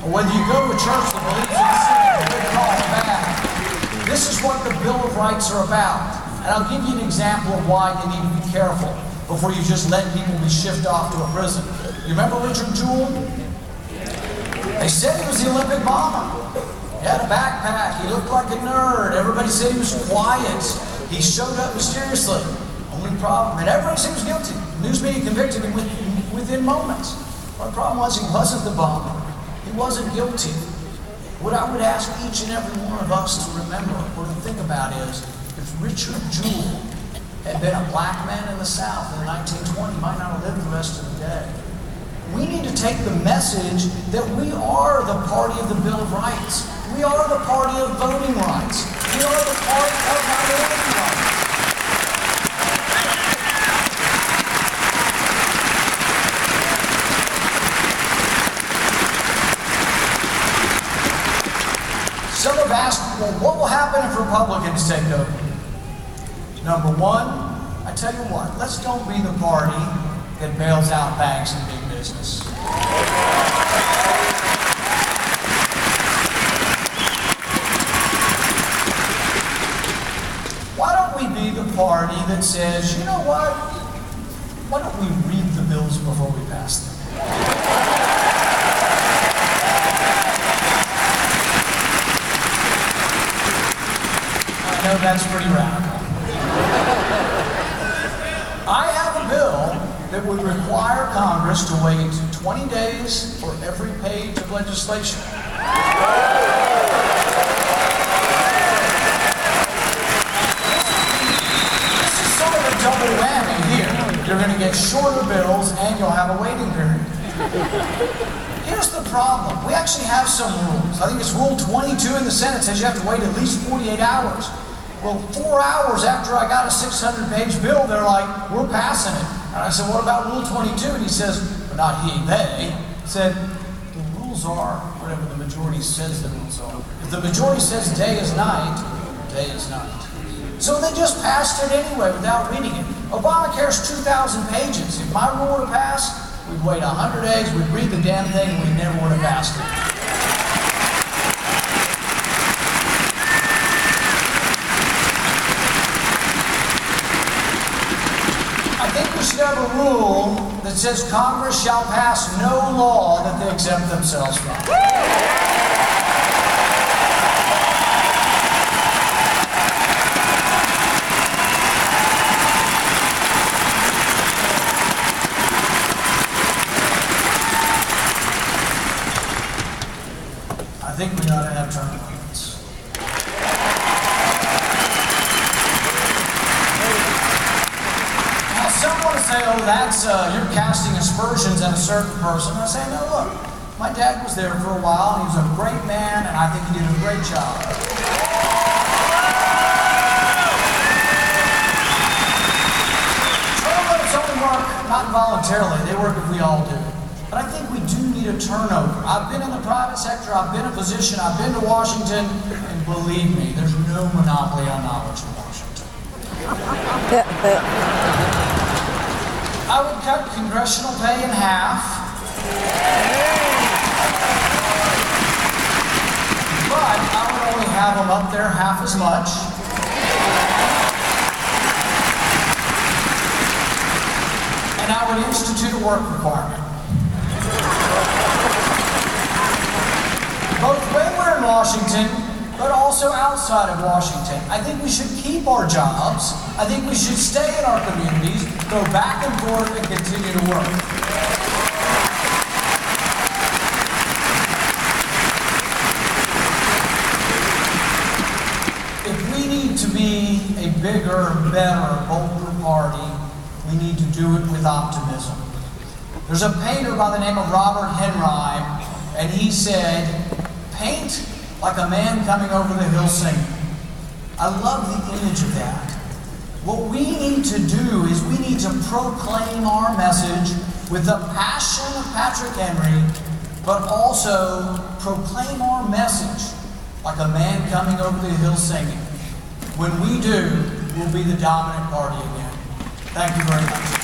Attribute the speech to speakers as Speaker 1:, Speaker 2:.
Speaker 1: or whether you go to a church that believes in sin, good, call it bad. This is what the Bill of Rights are about. And I'll give you an example of why you need to be careful before you just let people be shipped off to a prison. You remember Richard Jewell? They said he was the Olympic bomber. He had a backpack. He looked like a nerd. Everybody said he was quiet. He showed up mysteriously. Only problem, and everybody said he was guilty. The news media convicted him within moments. But the problem was he wasn't the bomber. He wasn't guilty. What I would ask each and every one of us to remember or to think about is, if Richard Jewell had been a black man in the South in the 1920s, he might not have lived the rest of the day. We need to take the message that we are the party of the Bill of Rights. We are the party of voting rights. We are the party of minority rights. Some have asked, well, what will happen if Republicans take over? Number one, I tell you what, let's don't be the party that bails out banks and big business. Why don't we be the party that says, you know what? Why don't we read the bills before we pass them? I know that's pretty radical. I have a bill that would require Congress to wait 20 days for every page of legislation. This is sort of a double whammy here. You're going to get shorter bills and you'll have a waiting period. Here's the problem. We actually have some rules. I think it's Rule 22 in the Senate says you have to wait at least 48 hours. Well, 4 hours after I got a 600-page bill, they're like, we're passing it. And I said, what about Rule 22? And he says, well, not he, they, said, the rules are whatever the majority says the rules are. If the majority says day is night, day is night. So they just passed it anyway without reading it. Obamacare's 2,000 pages. If my rule were to pass, we'd wait 100 days, we'd read the damn thing, and we never would have passed it. I think we should have a rule that says Congress shall pass no law that they exempt themselves from. I think we ought to have term limits. Now, some want to say, oh, that's, you're casting aspersions at a certain person. I say, no, look, my dad was there for a while, and he was a great man, and I think he did a great job. Term limits only work not voluntarily, they work if we all do. But I think we do need a turnover. I've been in the private sector, I've been a physician, I've been to Washington, and believe me, there's no monopoly on knowledge in Washington. I would cut congressional pay in half. But I would only have them up there half as much. And I would institute a work requirement. Both when we're in Washington, but also outside of Washington. I think we should keep our jobs. I think we should stay in our communities, go back and forth, and continue to work. If we need to be a bigger, better, bolder party, we need to do it with optimism. There's a painter by the name of Robert Henry, and he said, paint like a man coming over the hill singing. I love the image of that. What we need to do is we need to proclaim our message with the passion of Patrick Henry, but also proclaim our message like a man coming over the hill singing. When we do, we'll be the dominant party again. Thank you very much.